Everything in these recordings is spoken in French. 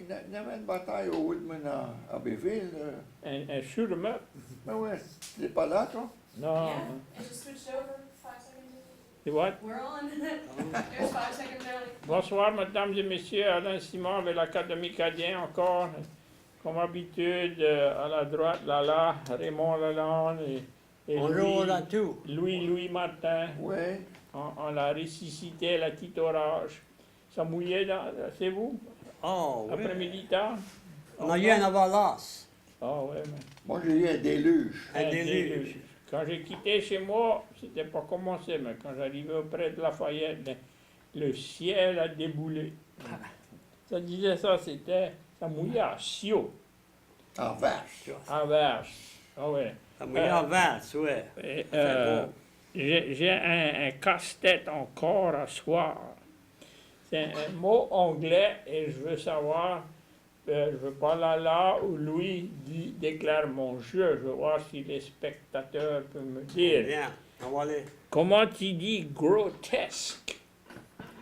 il y avait une bataille au Woodman à Abbeville. And shoot 'em up. Mais ouais, t'es pas là, toi? No. Yeah, and just switched over 5 seconds. C'est what? We're on. There's 5 seconds early. Bonsoir, mesdames et messieurs. Alain Simon avec l'Académie Cadien encore. Comme habitude, à la droite, Lala, Raymond Lalonde et Bonjour à tous. Louis Martin. Ouais. On l'a ressuscité, la petite orage. Ça mouillait, c'est vous? Oh, oui. Après-midi tard? On a eu un avalanche. Ah ouais, mais... Moi, j'ai eu un déluge. Un déluge. Quand j'ai quitté chez moi, c'était pas commencé, mais quand j'arrivais auprès de Lafayette, le ciel a déboulé. Ça disait ça, ça mouillait à Sio, En vache. à Verge. Ah ouais. Ça mouillait en vase, oui. Et, C'est bon. j'ai un casse-tête encore à soir. C'est un mot anglais et je veux savoir, je veux pas là ou Louis déclare mon jeu. Je veux voir si les spectateurs peuvent me dire. Bien, on va aller. Comment tu dis grotesque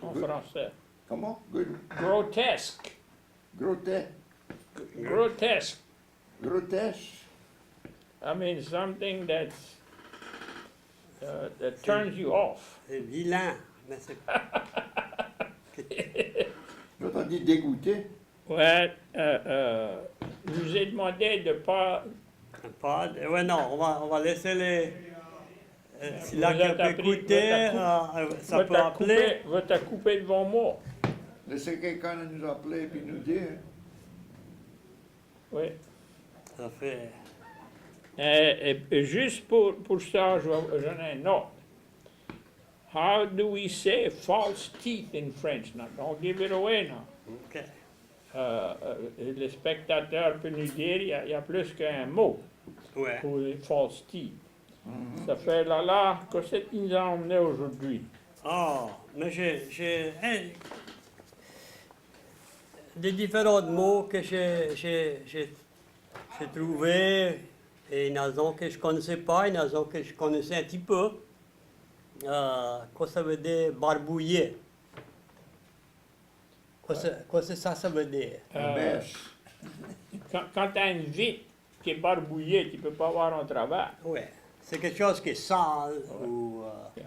en français? Comment? Good. Grotesque. Grotesque. Grotesque. Grotesque. I mean something that turns you off. C'est vilain, mais c'est L'autre a dit dégoûté. Ouais, je vous ai demandé de pas. pas. Ouais, non, on va laisser les. Si Vous là êtes qui peut appris, écouter, ça peut appeler. Va te couper devant moi. Laissez quelqu'un nous appeler et nous dire. Oui. Ça fait. Et juste pour ça, j'en ai un autre. How do we say false teeth in French? Now, don't give it away now. OK. Les spectateurs peuvent nous dire il y a plus qu'un mot Ouais. pour les false teeth. Ça fait là, qu'est-ce qu'il nous a emmené aujourd'hui? Oh, mais j'ai des différents mots que j'ai trouvés, et il y en a que je ne connaissais pas, il y en a que je connaissais un petit peu. Quoi ça veut dire barbouiller? Quoi ça veut dire? Bêche. Quand tu as une vitre qui est barbouillée, tu ne peux pas voir en travers. Oui, c'est quelque chose qui est sale ou Yeah.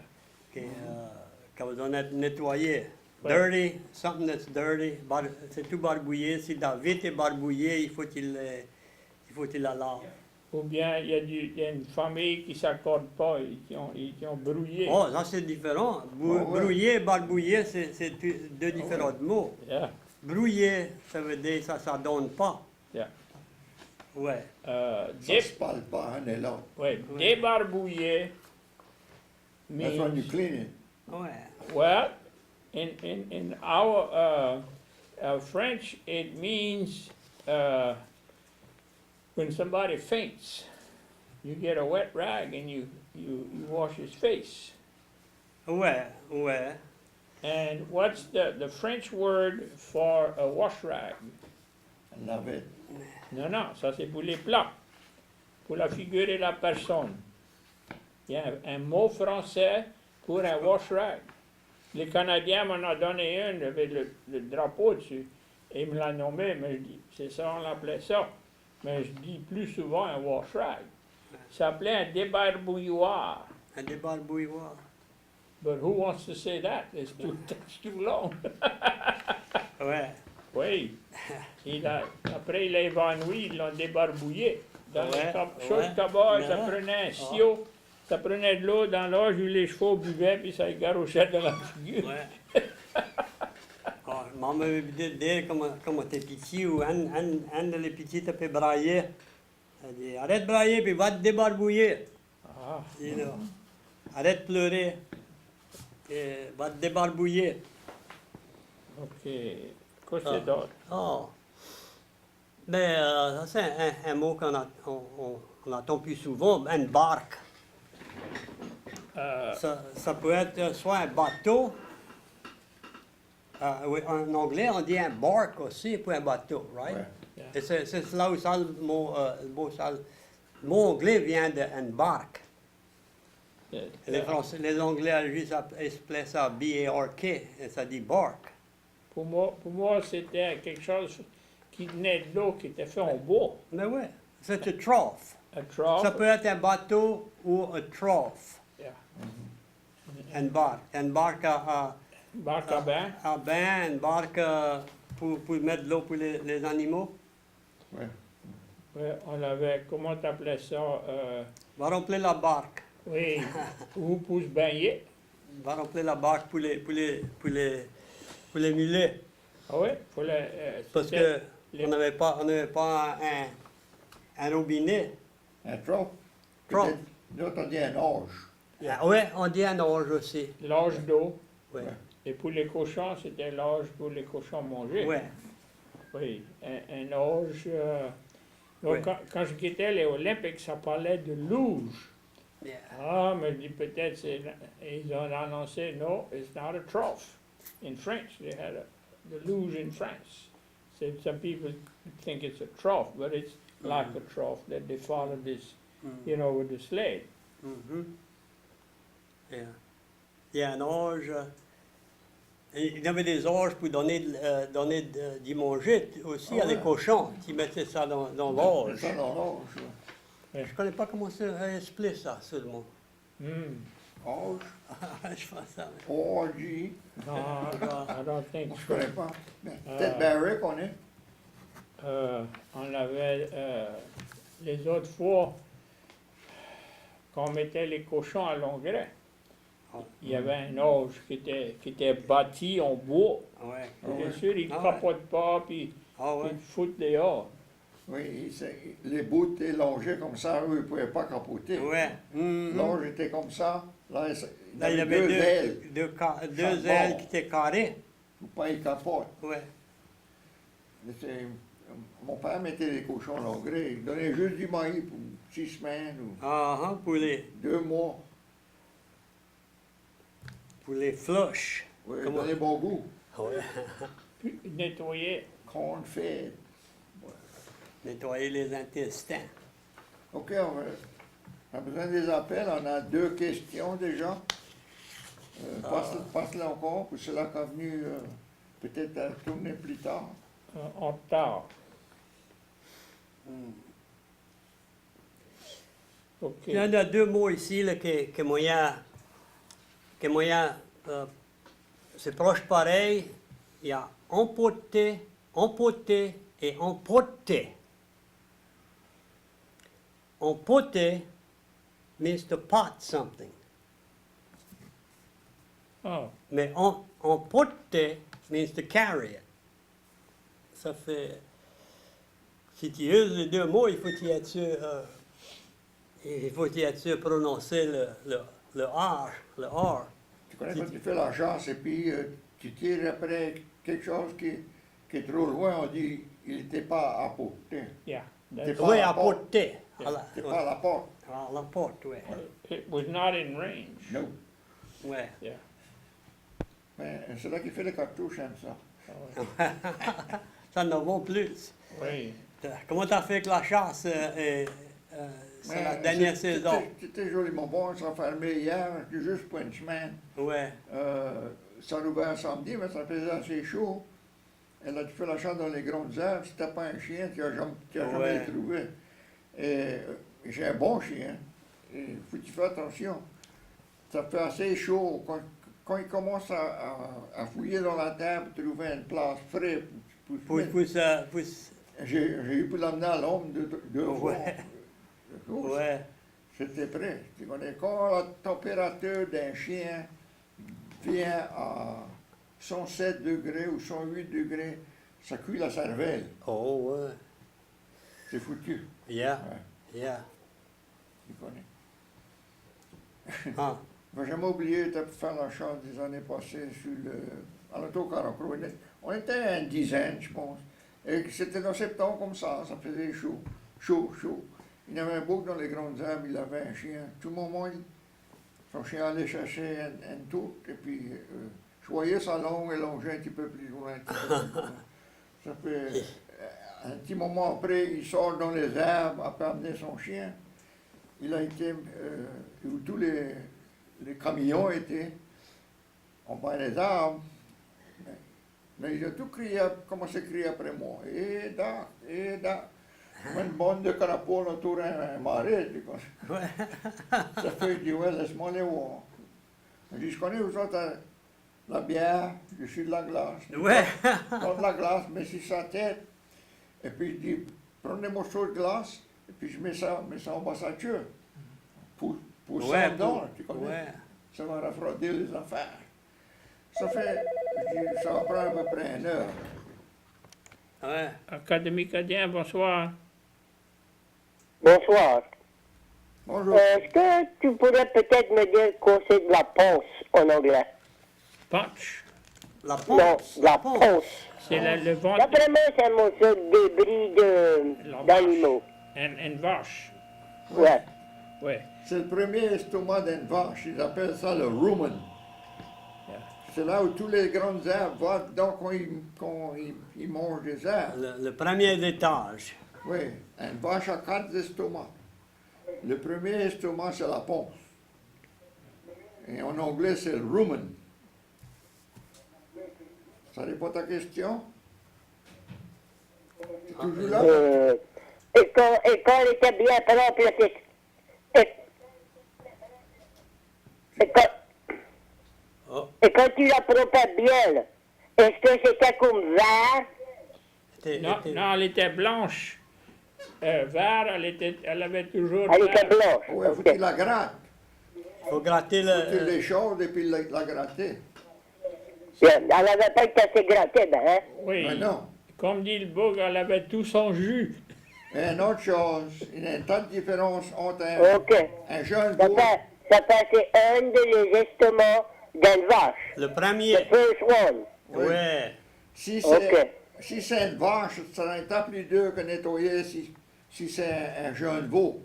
qui a besoin d'être nettoyé. Ouais. Dirty, something that's dirty, c'est tout barbouillé. Si la vitre est barbouillée, il faut qu'il la lave. Ou bien il y a une famille qui ne s'accorde pas et qui ont brouillé. Oh, ça c'est différent. ouais. Brouiller, barbouiller, c'est deux différents mots. Yeah, Brouiller, ça veut dire ça donne pas. yeah. Ouais. Ça Dé- se parle pas, un et l'autre. ouais, débarbouiller That's when you means, clean it. Ouais. well, in our French, it means when somebody faints, you get a wet rag and you wash his face. Ouais, ouais. And what's the French word for a wash rag? Lave it. Non, ça c'est pour les plats, pour la figurer la personne. Il y a un mot français pour un wash rag. Les Canadiens m'en ont donné un avec le drapeau dessus. Et ils me l'ont nommé, mais je dis, c'est ça, on l'appelait ça. Mais je dis plus souvent un wash rag. Ça s'appelait un débarbouilloir. Un débarbouilloir. But who wants to say that? It's too long. Ouais. Oui. Après, il a évanoui, ils l'ont débarbouillé. Dans Ouais, les choses ouais. cabas, ça Ouais. prenait un sio, ça prenait de l'eau dans l'âge où les chevaux buvaient, puis ça garochait dans la figure. Ouais. Oh, maman m'avait dit de dire comme t'es petit ou un de les petits te fait brailler. Elle dit arrête de brailler puis va te débarbouiller. Ah, Dis là. Arrête de pleurer. Et va te débarbouiller. OK. Qu'est-ce que c'est d'autre? Oh. Mais ça c'est un mot on entend plus souvent, une barque. Ça peut être soit un bateau. Oui, en anglais, on dit un bark aussi pour un bateau, right? Ouais. Et c'est là où ça, le mot anglais vient d'une barque. Les Anglais, ils appelaient ça B-A-R-K, et ça dit bark. Pour moi, c'était quelque chose qui tenait de l'eau qui était fait en bois. Mais ouais, c'est un trough. Un trough. Ça peut être un bateau ou un trough. Yeah. Une barque Barque à bain. à bain, une barque pour mettre de l'eau pour les animaux. Ouais. Ouais, on avait, comment t'appelais ça? Va remplir la barque. Oui, ou pour se baigner. Va remplir la barque pour les mulets. Ah oui, pour Parce c'était que les- on n'avait pas un robinet. Un trough. Trough. Peut-être, nous autres, on dit un orge. Ah ouais, on dit un orge aussi. l'âge d'eau. Ouais. Et pour les cochons, c'était l'âge pour les cochons manger. Ouais. Oui, un âge. Donc, Ouais. quand je quittais les Olympiques, ça parlait de luge. Yeah. Ah, mais je dis peut-être, ils ont annoncé, no, it's not a trough. In French, they had the luge in France. So some people think it's a trough, but it's like a trough that they follow this, you know, with the sled. Mhm. Yeah. Il y a un orge. Il y avait des orges pour donner du manger aussi Ah à les ouais. cochons qui mettaient ça dans C'est l'orge. ça dans l'orge. Je ne connais pas comment ça explique ça seulement. Hmm. Orge. Je pense ça. Orgy. No, I don't think Je so. connais pas. Mais peut-être Barrick, on est. On avait, les autres fois, quand on mettait les cochons à l'engrais, il y avait un orge qui était bâti en bois. Ouais. Bien sûr, ils ne Ah ouais. capotent pas, puis Ah ouais. ils te foutent dehors. Oui, les bouts étaient longés comme ça, eux, ils ne pouvaient pas capoter. Ouais. Mhm. L'orge était comme ça. Là, il Là, il y avait avait deux ailes. deux Chaque ailes bord. qui étaient carrées. Pour pas y capoter. Ouais. Mais mon père mettait les cochons à l'engrais. Il donnait juste du maïs pour 6 semaines ou Ah, ah, pour les 2 mois. flush. Oui, il Comment? donnait bon goût. Ouais. Puis nettoyer. Corn fed. Nettoyer les intestins. OK, on a besoin des appels. On a 2 questions déjà. Passe-le encore pour cela qui est venu peut-être à tourner plus tard. En retard. OK. Il y en a deux mots ici là, que moyen, c'est proche pareil. Il y a emporter et emporter. Emporter means to pot something. Ah, Mais emporter means to carry it. Ça fait... Si tu uses les deux mots, il faut y être sûr, prononcer le R. Tu connais quand tu fais la chasse et puis tu tires après quelque chose qui est trop loin, on dit il n'était pas à portée. yeah. T'es That's, pas Oui, à la à porte. porter. C'est pas à la porte. À la porte, oui. it was not in range. Non. Ouais. Yeah. Mais c'est là qu'il fait les cartouches, j'aime ça. Ah ouais. Ça n'en vaut plus. Oui. Comment tu as fait avec la chasse c'est la dernière saison? C'était joliment bon, ça a fermé hier, juste pour une semaine. Ouais. Ça a ouvert samedi, mais ça faisait assez chaud. Et là, tu fais la chasse dans les grandes herbes, si tu n'as pas un chien, tu n'as jamais Ouais. le trouvé. Et j'ai un bon chien. Il faut que tu fasses attention. Ça fait assez chaud. Quand il commence à fouiller dans la terre pour trouver une place fraîche pour se mettre, j'ai eu pour l'amener à l'homme deux fois. Ouais. Oh, Ouais. C'était prêt. Tu connais, quand la température d'un chien vient à 107 degrés ou 108 degrés, ça cuit la cervelle. Oh, ouais. C'est foutu. Yeah. Ouais, Yeah. tu connais. Ah. Je vais jamais oublier de faire la chasse des années passées à l'autocaracro. On était une dizaine, je pense. Et c'était dans septembre comme ça faisait chaud. Chaud. Il y avait un bouc dans les grandes herbes, il avait un chien. Tout le moment, son chien allait chercher un tour, et puis je voyais sa langue élonger un petit peu plus loin. Ça fait un petit moment après, il sort dans les herbes après amener son chien. Il a été où tous les camions étaient en bas des arbres. Mais il a tout crié, commencé à crier après moi. Et da. Comme une bande de crapauds autour d'un marais. Ouais. Ça fait, il dit, ouais, laisse-moi aller voir. Il dit, je connais vous autres la bière, je suis de la glace. Ouais. Prends de la glace, mets sur sa tête. Et puis il dit, prends des morceaux de glace, et puis je mets ça en bas sa queue. Pour ça dedans, tu connais. ouais. Ça va refroidir les affaires. Ça fait, je dis, ça va prendre à peu près 1 heure. Ouais. Académicadien, bonsoir. Bonsoir. Bonjour. Est-ce que tu pourrais peut-être me dire quoi c'est de la ponce en anglais? Punch. La Non, ponce. la ponce. C'est le ventre D'après moi, c'est un morceau de débris La d'animaux. une vache. Ouais. Oui. C'est le premier estomac d'une vache, ils appellent ça le rumen. Yeah. C'est là où tous les grands arbres vont dedans quand ils mangent des arbres. Le premier étage. Oui, une vache a 4 estomacs. Le premier estomac, c'est la ponce. Et en anglais, c'est le rumen. Ça répond à ta question? C'est toujours là? Et quand elle était bien propre, là, Oh. et quand tu la propres bien, là, est-ce que c'était comme vert? Non, elle était blanche. Vert, elle avait toujours Elle était vert. blanche. Oui, il faut Ok. qu'il la gratte. Il faut gratter Tu le. les chaudes et puis la gratter. Bien, elle n'avait pas été assez grattée, ben, hein? Oui. Mais non. Comme dit le bug, elle avait tout son jus. Et une autre chose, il y a une tas de différence entre un, Ok. un jeune Ça veau. fait c'est un des estomacs d'une vache. Le The premier. first one. Oui. Ouais. Si Ok. c'est une vache, ça sera un tas plus dur que nettoyer si c'est un jeune veau.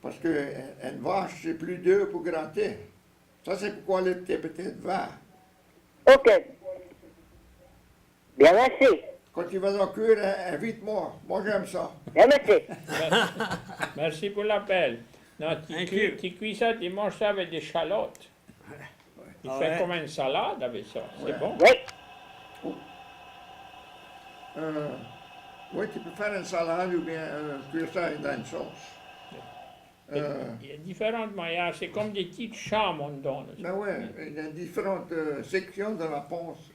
Parce que une vache, c'est plus dur pour gratter. Ça, c'est pourquoi elle était peut-être vert. Ok. Bien, merci. Quand tu vas en cuire, invite-moi. Moi, j'aime ça. Bien, merci. Merci pour l'appel. Non, Thank you. tu cuis ça, tu manges ça avec des chalotes. Tu Ah fais ouais. comme une salade avec ça. C'est bon. Oui. Oui, tu peux faire une salade ou bien cuire ça dans une sauce. Il y a différentes manières. C'est comme des petites chambres on donne. Ben oui, il y a différentes sections de la ponce.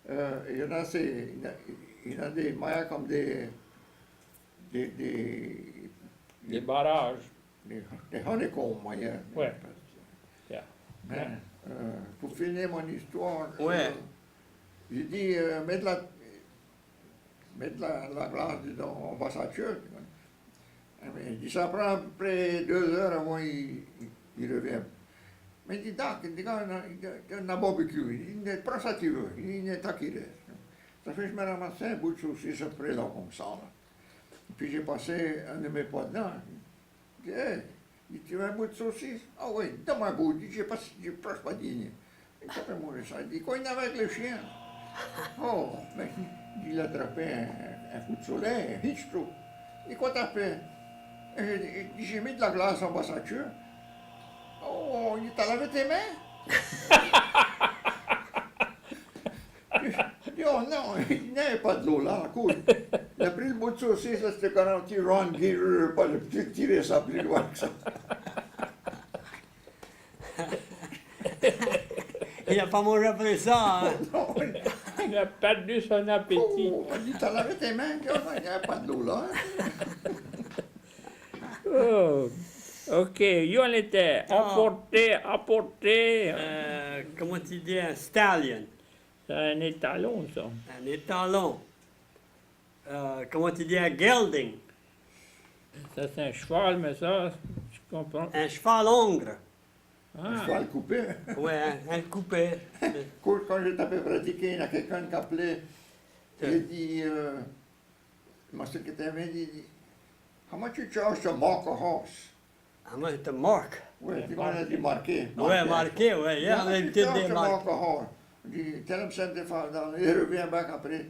Il y en a, il y en a des manières comme des Des barrages. des honeycombs manières. Ouais. Yeah. Mais, pour finir mon histoire, Ouais. j'ai dit, mets de la glace dedans, on va s'assurer. Il dit, ça prend à peu près 2 heures avant qu'il revient. Mais il dit, Doc, il dit, il y a un barbecue, il dit, prends ça tu veux, il y a un temps qu'il reste. Ça fait que je me ramassais un bout de saucisse après là, comme ça. Là. Puis j'ai passé un de mes potes dedans. Il dit, hey, tu veux un bout de saucisse? Ah oui, donne-moi un bout. Il dit, j'ai presque pas dîné. Il s'appelle manger ça. Il dit, quoi il y en avait avec le chien? Oh, mais il a attrapé un coup de soleil, un heat stroke. Il dit, quoi t'as fait? J'ai mis de la glace en bas sa queue. Oh, il dit, t'as lavé tes mains? Il dit, oh non, il n'y avait pas de l'eau là, cool. Il a pris le bout de saucisse, là, c'était quand un petit Ron Gear, pas le petit tirer ça plus loin que ça. Il n'a pas mangé après ça. Hein. Non, Il a perdu son appétit. oh, il dit, t'as lavé tes mains? Il dit, oh non, il n'y avait pas de l'eau là. Oh. OK, yo, on était apporté. Comment tu dis un stallion? C'est un étalon, ça. Un étalon. Comment tu dis un gelding? Ça, c'est un cheval, mais ça, je comprends. Un cheval hongre. Je Ah, vais le couper. Ouais, un coupé. Cool, quand j'étais un peu pratiqué, il y a quelqu'un qui appelait. Il dit, mon secrétaire m'a dit, how much you charge to mark a horse? Ah, moi, c'était Mark. Oui, puis on a dit marqué. Ouais, marqué, ouais. Yeah, On a l'habitude charge de to marquer. mark a horse. Il dit, tell him $75. Il revient back après.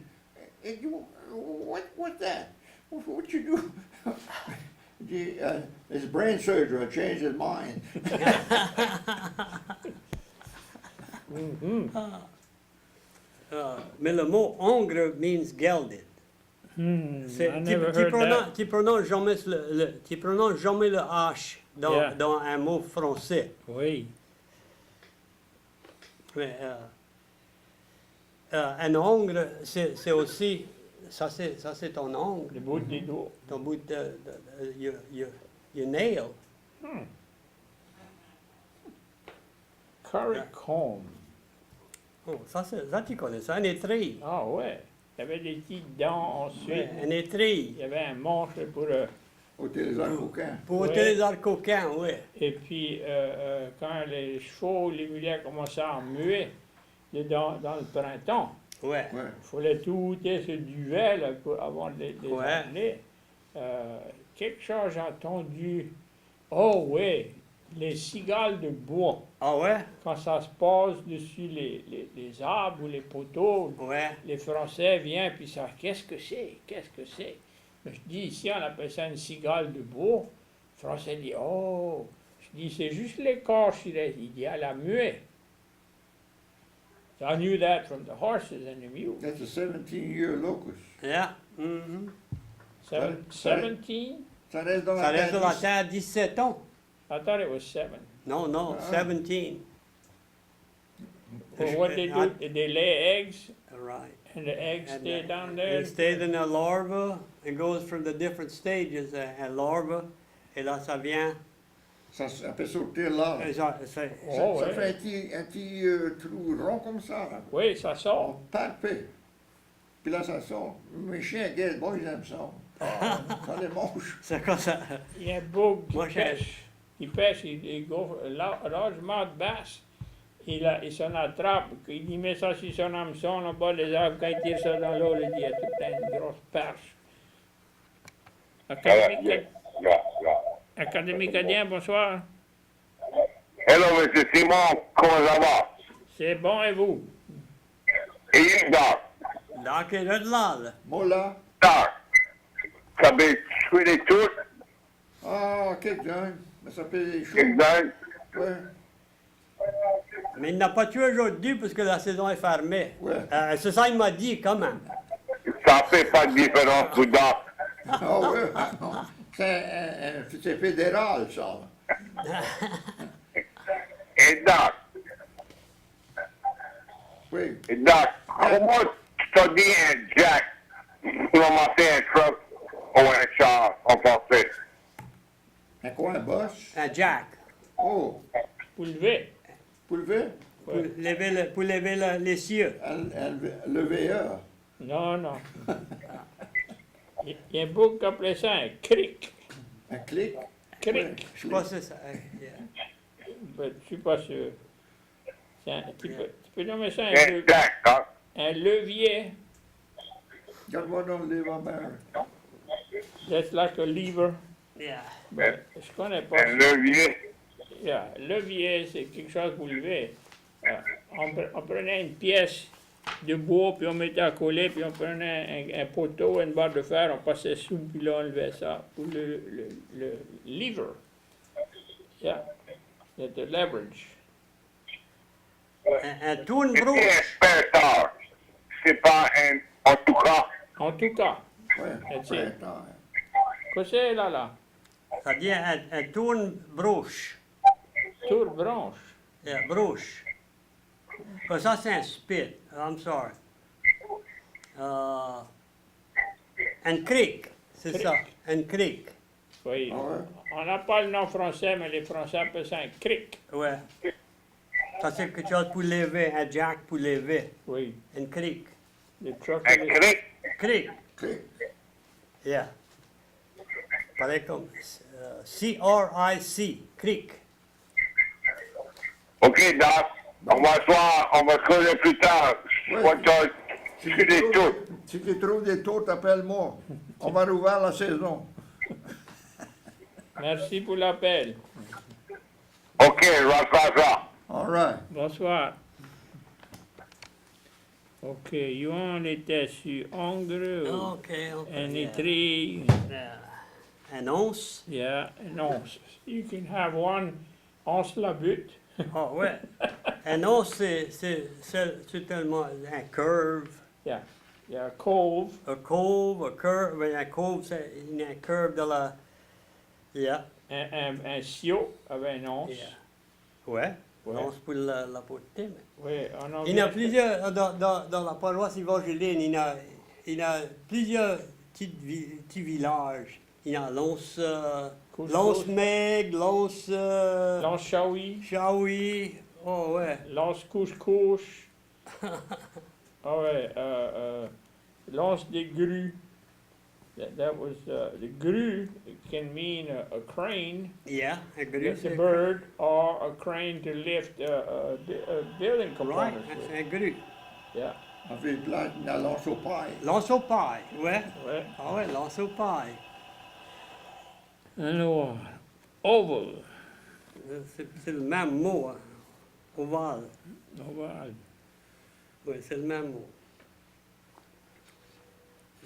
Et dit, what's that? What you do? Il dit, his brain surgery changed his mind. Mais le mot hongre means gelded. I never heard that. Tu prononces jamais tu prononces jamais le H dans, Yeah. dans un mot français. Oui. Mais, un hongre, c'est aussi, ça c'est ton ongle, Le bout des doigts. ton bout your nail. Currycomb. Oh, ça tu connais ça, un étrille. Ah ouais. Il y avait des petites dents ensuite. Ouais, un étrille. Il y avait un manche pour... ôter les coquins. Pour Ouais. ôter les arcoquins, oui. et puis, quand les chevaux, les mulets commençaient à muer dans le printemps, Ouais. Ouais. il fallait tout ôter ce duvet là, avant de les Ouais. emmener. Quelque chose j'ai entendu. Oh oui, les cigales de bois. Ah ouais? Quand ça se passe dessus les arbres ou les poteaux, Ouais. les Français viennent puis ça, qu'est-ce que c'est? Qu'est-ce que c'est? Mais je dis ici, on appelle ça une cigale de bois. Le Français dit, oh, je dis, c'est juste l'écorce, il dit, à la muet. So I knew that from the horses and the mules. That's a 17-year locust. Yeah. Mhm. 17? Ça reste dans Ça la reste dans la terre. terre 17 ans. I thought it was 7. Non, non, Ah. 17. Well, what they do, they lay eggs, Right. and the eggs And, stay down there. It stays in a larva. It goes from the different stages, a larva. Et là, ça vient. Ça peut sortir là. Ça- Oh, Ça ouais. fait un petit trou rond comme ça. Là. Oui, ça On sort. palpe. Puis là, ça sort. Mes chiens, gueule, bon, ils aiment ça. Ça les mange. c'est comme ça. Il y a un bouc qui Moi, je- pêche. Il pêche, il go largement de basse. Il s'en attrape. Il dit, met ça sur son hameçon, en bas des arbres. Quand il tire ça dans l'eau, il dit, il y a toute une grosse perche. Académie Cadien, bonsoir. Hello, Mr. Simon, comment ça va? C'est bon, et vous? Et you, Doc? Donc, il est là, là. Mola. Doc, ça peut tuer les toutes, Ah, quelqu'un. Mais ça fait des choux. quelqu'un? Ouais. Mais il n'a pas tué aujourd'hui parce que la saison est fermée. Ouais. C'est ça, il m'a dit quand même. Ça fait pas de différence pour Doc. Ah ouais. Ah, non. C'est fédéral, ça. Et Doc, Oui. comment tu dis un jack pour ramasser un truck ou un char en français? Un quoi, un boss? Un jack. Oh. Pour lever. Pour lever? Pour lever, les cieux. Le VE. Non, non. Il y a un bouc qui appelait ça un cric. Un clic. Cric. Je crois que c'est ça. Yeah. Ben, je suis pas sûr. Tu peux nommer ça Un jack, Doc. un levier. Regarde-moi dans le livre, mère. That's like a lever. Yeah. Ben, je connais pas. Un levier. Yeah, levier, c'est quelque chose pour lever. On prenait une pièce de bois, puis on mettait à coller, puis on prenait un poteau, une barre de fer, on passait sous, puis là on levait ça. Pour le lever. Yeah, c'est the leverage. Un tourne C'est un brouche. spare c'est pas un en tout cas. En tout cas, Ouais. That's Ouais, it. attends. qu'est-ce que c'est là? Ça dit un tourne brouche. Tour branche. Yeah, brouche. Ça, c'est un spit. I'm sorry. Un cric. C'est ça. Un cric. Oui. Ah ouais? On n'a pas le nom français, mais les Français appellent ça un cric. Ouais. Ça, c'est quelque chose pour lever. Un jack pour lever. Oui. Un cric. Le truck. Un cric. Cric. Clic. Yeah. Pareil comme C-R-I-C. Cric. OK, Doc. On va se creuser plus tard. Ouais. Quand tu Si tues les toutes. tu trouves des taux, appelle-moi. On va rouvrir la saison. Merci pour l'appel. OK, je vais faire ça. All right. Bonsoir. OK, Yohan était sur Hongre, OK. un étri, Un once. yeah, non, you can have one once la butte. Ah ouais. Un os, c'est tellement un curve. Il y a un cove. A curve, mais un cove, c'est un curve de la... Yeah. Un sio avec un once. Yeah. Ouais. Ouais. L'os pour la portée. Oui, en anglais. Il y en a plusieurs, dans la paroisse évangélienne, il y a plusieurs petits villages. Il y a Lons, Couche-couche. Meg, Lons, Lance Shawi, Shawi. Oh ouais. lance couche-couche. Ah ouais, lance des grues. That was, the grue can mean a crane, Yeah, un grue, that's a c'est bird, or a crane to lift a building right, components with. c'est un grue. Yeah, Avec là, la lance au paille. Lance au paille, ouais. ouais. Ah ouais, lance au paille. Alors, oval, C'est le même mot, hein. Ovale. oval. Oui, c'est le même mot.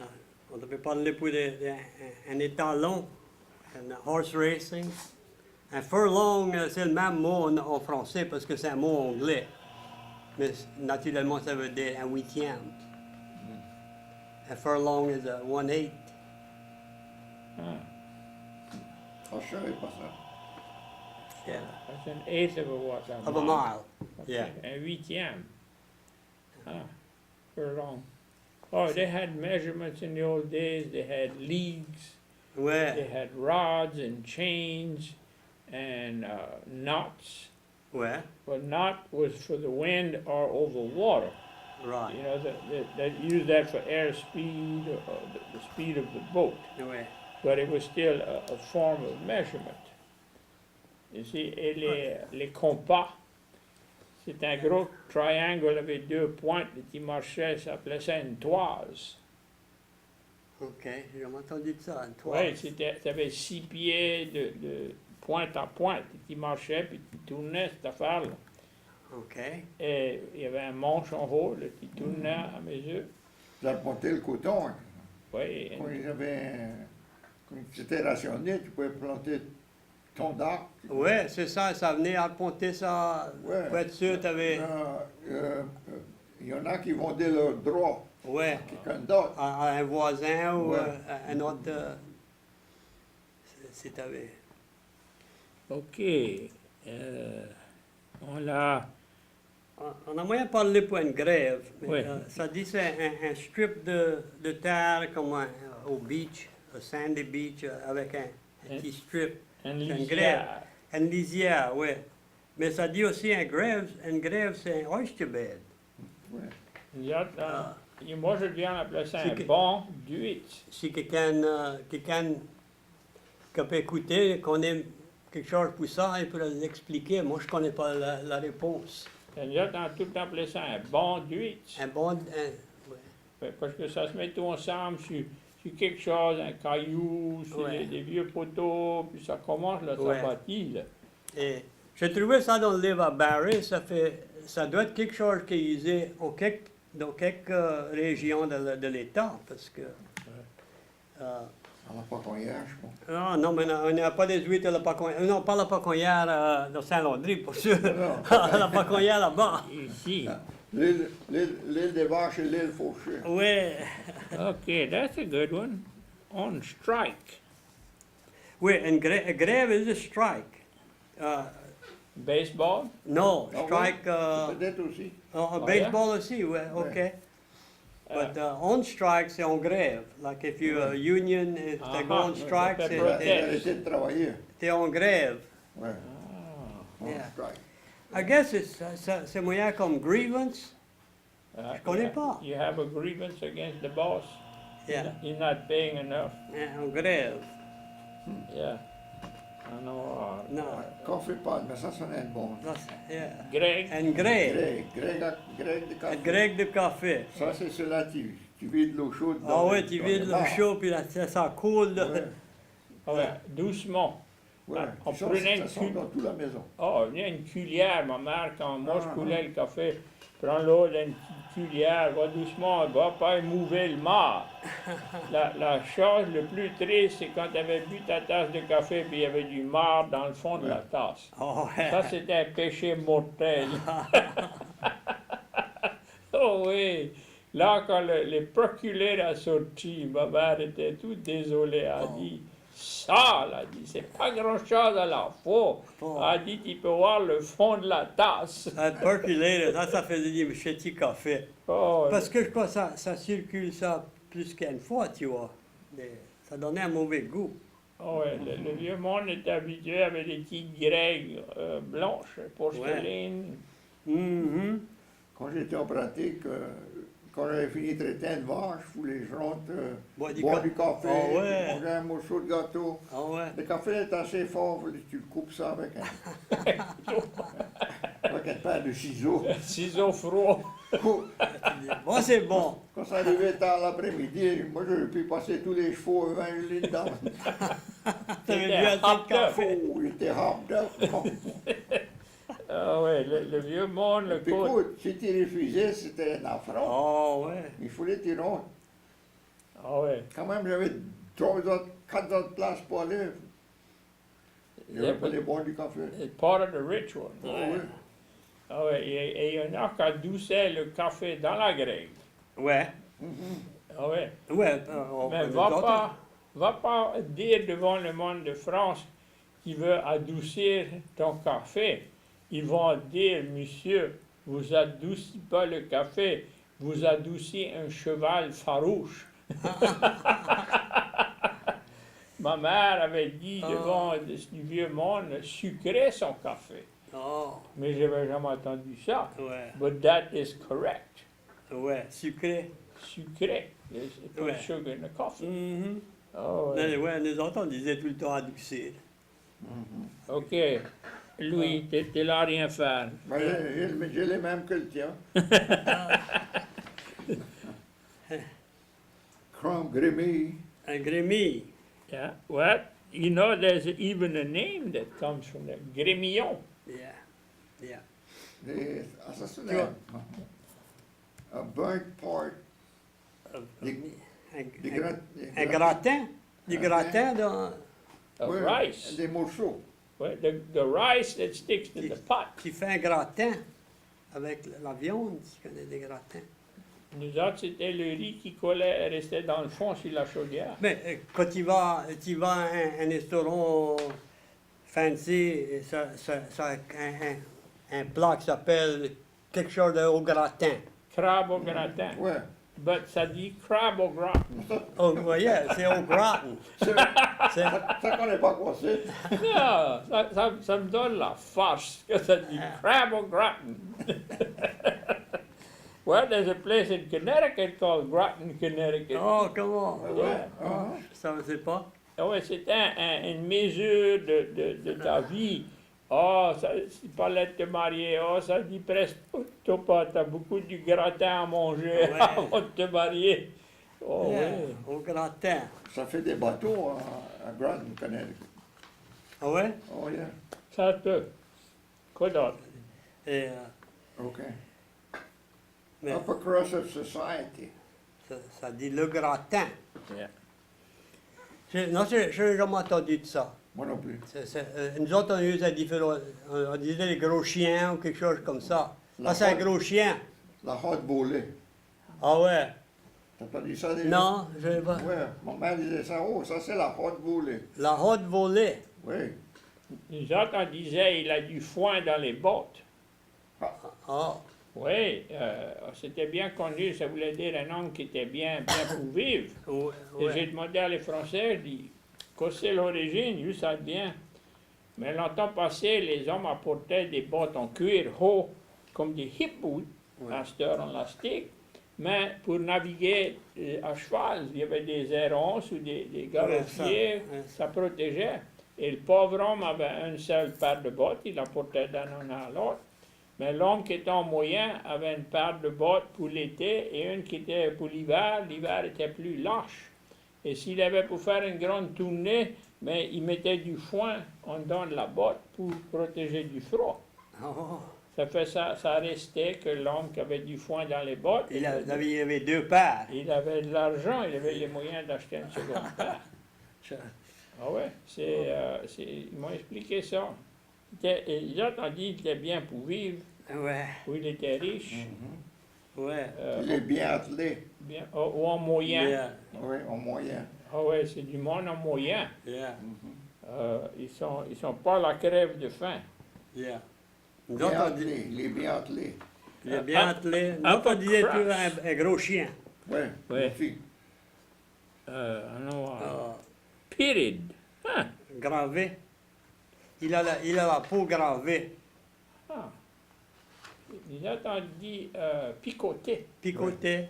Ah, on devait parler pour un étalon, un horse racing. Un furlong, c'est le même mot en français parce que c'est un mot anglais. Mais naturellement, ça veut dire un huitième. Un furlong is a 1/8. Ah, Ah, je savais pas ça. Yeah. that's an eighth of a what? Of a mile. Okay, Yeah. Un huitième. Ah, furlong. Oh, they had measurements in the old days. They had leagues. They Ouais, had rods and chains and knots. ouais, Well, knot was for the wind or over water. You right. know, that used that for air speed or the speed of the boat. Ouais. But it was still a form of measurement. You see, et les compas, c'est un gros triangle avec deux pointes qui marchait, ça s'appelait ça une toise. OK, j'ai jamais entendu de ça, une toile. Oui, ça avait 6 pieds de pointe à pointe qui marchait puis qui tournait cette affaire-là. OK. Et il y avait un manche en haut là, qui tournait à mesure. J'ai apporté le coton. Hein. Oui, Quand quand c'était rationné, tu pouvais planter ton arbre. Ouais, c'est ça, ça venait à ponter ça. Ouais. Pour être sûr, t'avais. Il y en a qui vendaient leur droit Ouais. à quelqu'un d'autre. À un voisin ou Ouais. à un autre. Si t'avais. OK. On l'a... On a moyen de parler pour une grève. Mais, Ouais. ça dit c'est un strip de terre comme au beach, au sandy beach, avec un petit strip. Une une lisière. Une lisière, oui. Mais ça dit aussi une grève c'est un oyster bed. Ouais. Il y a, moi, je viens appeler ça C'est un que- banc d'huîtres. Si quelqu'un qui peut écouter, connaît quelque chose pour ça, il peut l'expliquer. Moi, je ne connais pas la réponse. Il y a tout le temps appelé ça un banc d'huîtres. Un bon... ouais. Ouais, parce que ça se met tout ensemble sur quelque chose, un caillou, sur Ouais. des vieux poteaux, puis ça commence, là, Ouais. ça bâtit, là. Et j'ai trouvé ça dans le livre à Barry. Ça doit être quelque chose qui est usé dans quelques régions de l'État, parce que... À la paconnière, je pense. Ah, non, mais on n'a pas des huîtres à la paconnière. Non, pas la paconnière dans Saint-Landry, pour sûr. Non. La paconnière là-bas. Ici. L'île des vaches et l'île fauchée. Oui. OK, that's a good one. On strike. Oui, une grève is a strike. Baseball? No, Ah, strike. ouais, peut-être aussi. Baseball aussi, oui, OK. But on strike, c'est en grève. Like if you union, if they go on Ah, strike, ça fait Elle a protest. arrêté de travailler. t'es en grève. Ouais. Ah. On Yeah. strike. I guess c'est moyen comme grievance. Je connais pas. You have a grievance against the boss. Yeah, He's not paying enough. en grève. Yeah. I know. Non, Café pas, mais ça sonnait bon. yeah. Greg, Une grève. Greg de Un café. grec de café. Ça, c'est cela, tu vides l'eau chaude. Ah ouais, tu vides l'eau chaude, puis là, ça coule. là. Ouais, ouais, doucement. ouais. On Ça, prenait ça une sort cuve. dans toute la maison. Oh, il y a une cuillère, ma mère, quand moi je Ah, coulais le café, prends l'eau dans une petite cuillère, va doucement, va pas émouver le marc. La chose le plus triste, c'est quand tu avais bu ta tasse de café puis il y avait du marc dans le fond de la tasse. Oh, ouais. Ça, c'était un péché mortel. Oh oui. Là, quand le procureur a sorti, ma mère était toute désolée. Elle a dit, ça, elle a dit, c'est pas grand-chose à la fois. Oh. Elle a dit, tu peux voir le fond de la tasse. Un percolator, ça faisait du petit café. Oh, Parce que je crois que ça circule ça plus qu'une fois, tu vois. Ça donnait un mauvais goût. oh ouais, le vieux monde est habitué avec des petites grègues blanches, porcelaine. Mhm. Quand j'étais en pratique, quand j'avais fini de traiter une vache, il fallait que je rentre Boire du boire ca- du café, Ah ouais. manger un morceau de gâteau. Ah ouais. Le café est assez fort, il fallait que tu le coupes ça avec avec une paire de ciseaux. Ciseaux froids. Bon, c'est bon. Quand ça arrivait tard l'après-midi, moi j'aurais pu passer tous les chevaux évangélés dedans. T'avais C'était bu assez de hop, café. Oh, il était hopped up. Ah ouais, le vieux monde, le Puis côte. écoute, si tu refusais, c'était un affront. Oh, ouais. Il fallait que tu rentres. Ah ouais. Quand même, j'avais 4 autres places pour aller. Il n'y avait pas les boire du café. It's part of the ritual. Ah oui. Ah ouais, et il y en a qui adoucissaient le café dans la grègue. Ouais. Ah ouais. Ouais. Mais va pas dire devant le monde de France qu'il veut adoucir ton café. Ils vont dire, monsieur, vous adoucissez pas le café, vous adoucissez un cheval farouche. Ma mère avait dit devant du vieux monde, sucrer son café. Oh, Mais je n'avais jamais entendu ça. ouais. But that is correct. Ouais, sucré. Sucré. There's put Ouais. sugar in the coffee. Mhm. Oh, ouais. Non, ouais, nous autres, on disait tout le temps adoucir. OK. Louis, t'es là à rien faire. Ben, j'ai les mêmes que le tien. Crum Grémy. Un grémille. Yeah. What? You know, there's even a name that comes from that. Grémillon. Yeah. Yeah. Ça c'est Tu vois. un burnt part. Des- Des Un gratin. Du Un gratin dans. Of oui, rice. Des morceaux. Well, the rice that sticks to the pot. Qui fait un gratin avec la viande, tu connais des gratins. Nous autres, c'était le riz qui collait, restait dans le fond sur la chaudière. Mais quand tu vas à un restaurant fancy, un plat qui s'appelle quelque chose de au gratin. Crabe au gratin. Ouais. But ça dit crabe au gratin. Oh, yeah, c'est au gratin. C'est- Ça connaît pas quoi c'est. Non, ça me donne la farce que ça dit crab au gratin. Well, there's a place in Connecticut called Groton, Connecticut. Oh, comment? Yeah. Ça ne sait pas. Ah ouais, c'est une mesure de ta vie. Oh, ça, si parlais de te marier, oh, ça dit presque, toi pas, t'as beaucoup du gratin à manger Ouais. avant de te marier. Oh, Yeah, ouais. au gratin. Ça fait des bateaux à Groton, Connecticut. Ah ouais? Oh yeah. Ça peut. Quoi d'autre? Et, OK. mais Upper Crust Society. ça dit le gratin. Yeah. Non, je n'ai jamais entendu de ça. Moi non plus. Nous autres, on usait différents. On disait les gros chiens ou quelque chose comme ça. La Ah, c'est un hot- gros chien. La hot volée. Ah ouais? T'as pas dit ça déjà? Non, je ne pas. Ouais, mon mère disait ça. Oh, ça c'est la hot volée. La haute volée. Oui. Nous autres, on disait, il a du foin dans les bottes. Ah, Oui, c'était bien connu, ça voulait dire un homme qui était bien pour vivre. ouais. Et j'ai demandé à les Français, je dis, que c'est l'origine, lui, ça bien. Mais longtemps passé, les hommes apportaient des bottes en cuir haut, comme des hip boots, à cette heure en élastique. Mais pour naviguer à cheval, il y avait des aérons ou des garrotiers, ouais. ça protégeait. Et le pauvre homme avait une seule paire de bottes, il la portait d'un an à l'autre. Mais l'homme qui était en moyen avait une paire de bottes pour l'été et une qui était pour l'hiver. L'hiver était plus lâche. Et s'il avait pour faire une grande tournée, mais il mettait du foin en dedans de la botte pour protéger du froid. Oh. ça restait que l'homme qui avait du foin dans les bottes, Il avait deux paires. il avait de l'argent, il avait les moyens d'acheter une seconde paire. Ah ouais, ils m'ont expliqué ça. Ils ont entendu qu'il était bien pour vivre, Ouais, ou il était riche, ouais. Il est bien attelé. bien, ou en moyen. Yeah, Oui, en moyen. Ah ouais, c'est du monde en moyen. yeah, Ils sont pas à la crève de faim. yeah. Nous Bien autres, attelé, il est bien attelé. il est bien attelé. Nous Up autres, on a disait crash. toujours un gros chien. Oui, Ouais. magnifique. Period. Hein? Gravé. Il a la peau gravée, Ah. Ils ont entendu picoter. picotée.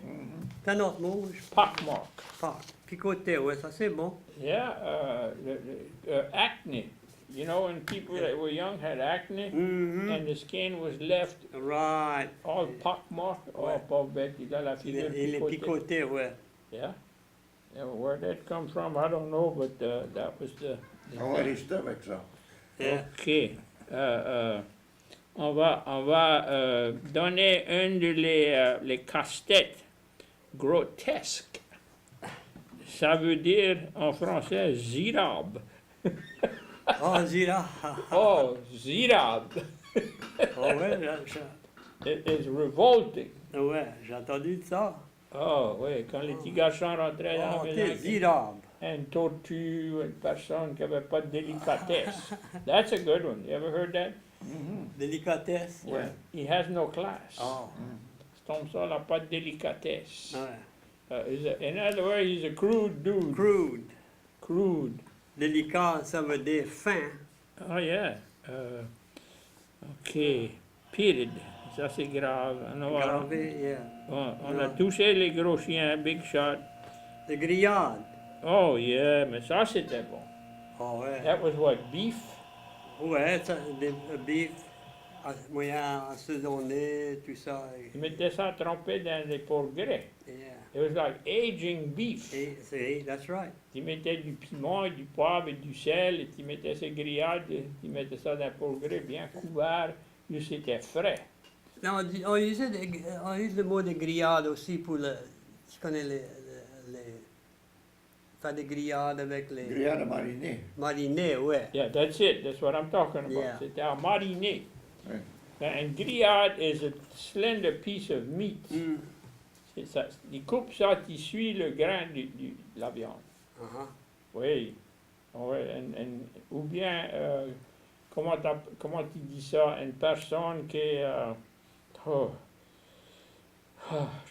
C'est un autre mot, je Pockmark. pas. Picoté, ouais, ça c'est bon. Yeah, acne. You know, when people that were young had acne Mhm. and the skin was left Right. all pockmarked. Oh, Ouais. pauvre bête, il a la Il figure est picotée. picoté, ouais. Yeah. Where that come from, I don't know, but that was the On va rester avec ça. Yeah. OK. On va donner une de les casse-têtes grotesques. Ça veut dire en français zirab. Oh, Zira. Oh, zirab. Oh, ouais, It is revolting. ouais, j'ai entendu de ça. Oh, oui, quand les petits garçons rentraient dans Oh, la t'es maison, Zira. une tortue, une personne qui n'avait pas de délicatesse. That's a good one. You ever heard that? Délicatesse. Ouais. He has no class. Oh, Cet homme-là n'a pas de délicatesse. ouais. In other words, he's a crude dude. Crude. Crude. Délicat, ça veut dire fin. Oh, yeah. OK. Period. Ça, c'est grave. Gravé, yeah. On a touché les gros chiens, big shot. De grillade. Oh, yeah, mais ça, c'était bon. Oh, ouais. That was what, beef? Ouais, ça, des bif, moyen assaisonné, tout ça. Ils mettaient ça trempé dans des pourgrès. Yeah. It was like aging beef. Et, c'est, that's right. Tu mettais du piment, du poivre et du sel, et tu mettais ces grillades, tu mettais ça dans le pourgrès bien couvert, et c'était frais. Non, on use le mot de grillade aussi pour le. Tu connais les faire des grillades avec les. Grillade marinée. Marinés, ouais. Yeah, that's it. That's what I'm talking about. Yeah. C'était à mariner. Ouais. And grillade is a slender piece of meat. Mm. C'est ça. Tu coupes ça, tu suis le grain de la viande. Uh-huh. Oui. Oui. Ou bien, comment tu dis ça, une personne qui est...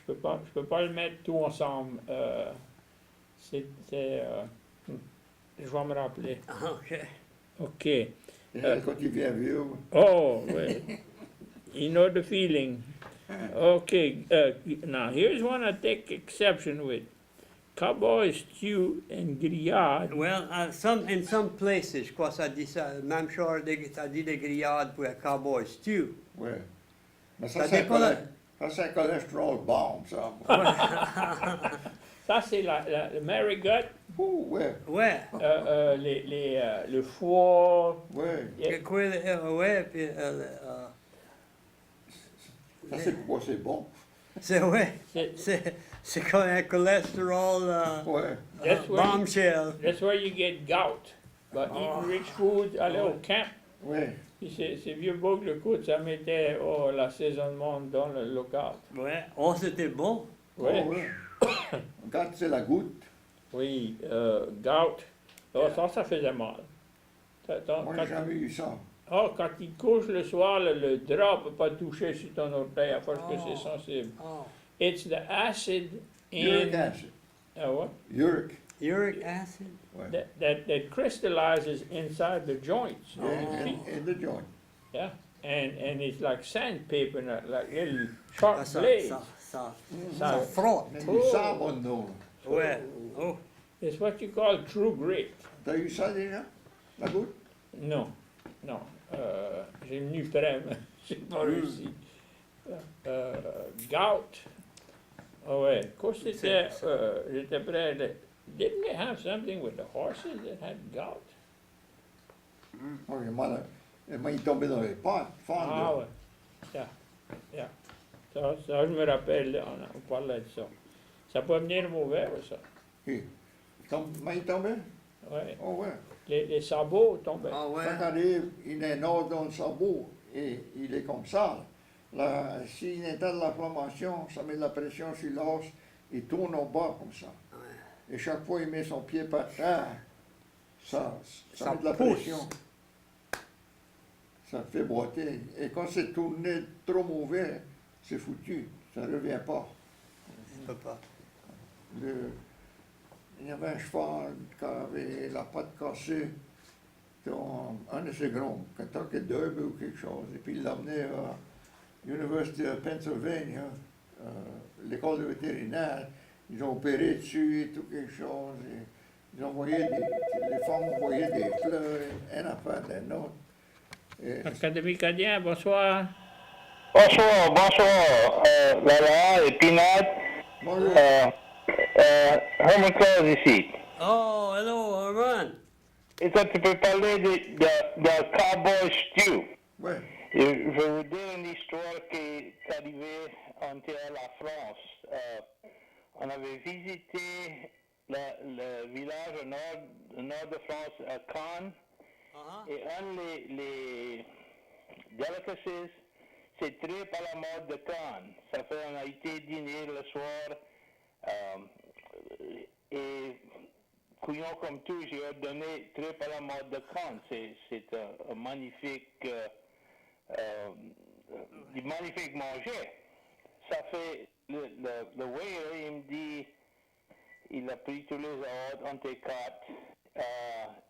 je peux pas le mettre tout ensemble. Je vais me rappeler. OK. OK. Et quand il vient vieux, Oh, oui. You know the feeling. Okay, now here's one I take exception with. Cowboy stew and grillade. Well, in some places, je crois que ça dit ça. Même chose, ça dit des grillades pour un cowboy stew. oui. Mais Ça ça, c'est un dépend la- ça, c'est un cholestérol bomb, ça. Ça, c'est le marigot, Ouh, ouais, Ouais. le foie. ouais. Yeah. Ouais, puis, Ça, c'est pourquoi c'est bon. c'est, ouais. C'est- C'est comme un cholestérol Ouais. That's where, bombshell. that's where you get gout. But eating rich food, aller au camp. Ouais. Puis ces vieux boucs, le coup, ça mettait l'assaisonnement dans le local. Ouais. Oh, c'était bon. Ouais. Oh, ouais. Quand c'est la goutte, Oui, gout. Oh, ça faisait mal. moi, j'ai jamais eu ça. Quand il couche le soir, le drap ne peut pas toucher sur ton orteil à force que c'est sensible. Oh. It's the acid Uric in acid. what? Uric. Uric acid. Ouais. That crystallizes inside the joints. In the joint. Yeah, and it's like sandpaper, like little sharp Ah, ça, blades. ça Ça- frotte. Mais Oh. du sabon dedans. Ouais. Oh. It's what you call true grit. T'as eu ça déjà? La goutte? Non, non. J'ai venu près, mais j'ai pas réussi. Gout. Oh ouais, quand j'étais près, didn't they have something with the horses that had gout? Oh, il est tombé dans les pattes. Ah ouais. Ça, yeah. Ça, je me rappelle, on parlait de ça. Ça peut venir mauvais, ça. Et, il tombait? Ouais. Oh ouais. Les sabots tombaient. Ah ouais. Quand arrive, il est nord dans le sabot et il est comme ça. Là, s'il est de l'inflammation, ça met de la pression sur l'os, il tourne au bas comme ça. Et chaque fois il met son pied par terre, ça Ça met de la pousse. pression. Ça fait boiter. Et quand c'est tourné trop mauvais, c'est foutu. Ça ne revient pas. Je peux pas. Il y avait un cheval qui avait la patte cassée, un de ses grands, Kentucky Derby ou quelque chose, et puis il l'a amené à l'University of Pennsylvania, l'école de vétérinaire. Ils ont opéré dessus et tout quelque chose. Et ils ont envoyé les femmes envoyaient des fleurs, un affaire d'un autre. Et Académie Cadien, bonsoir. Bonsoir, Laurent et Pinat. bonjour. Herman Claus ici. Oh, hello, Herman. Et toi, tu peux parler de Cowboy Stew. Ouais. Je vais vous dire une histoire qui est arrivée en terre la France. On avait visité le village au nord de France, à Cannes, et un des delicacies, c'est tripes à la mode de Cannes. Ça fait, on a été dîner le soir, et couillon comme tout, j'ai ordonné tripes à la mode de Cannes. C'est un magnifique, du magnifique manger. Ça fait, le waiter, il me dit, il a pris tous les ordres, on était 4,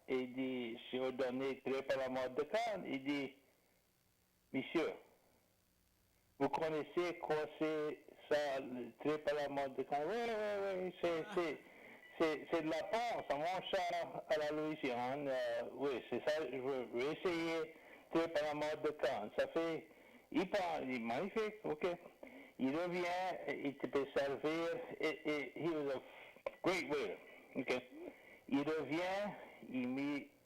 et il dit, j'ai ordonné tripes à la mode de Cannes. Il dit, monsieur, vous connaissez quoi c'est ça, le trip à la mode de Cannes? Oui, c'est de la panse, on mange ça à la Louisiane. Oui, c'est ça, je veux essayer trip à la mode de Cannes. Ça fait, il est magnifique, ok. Il revient, il te peut servir, et he was a great waiter, ok. Il revient,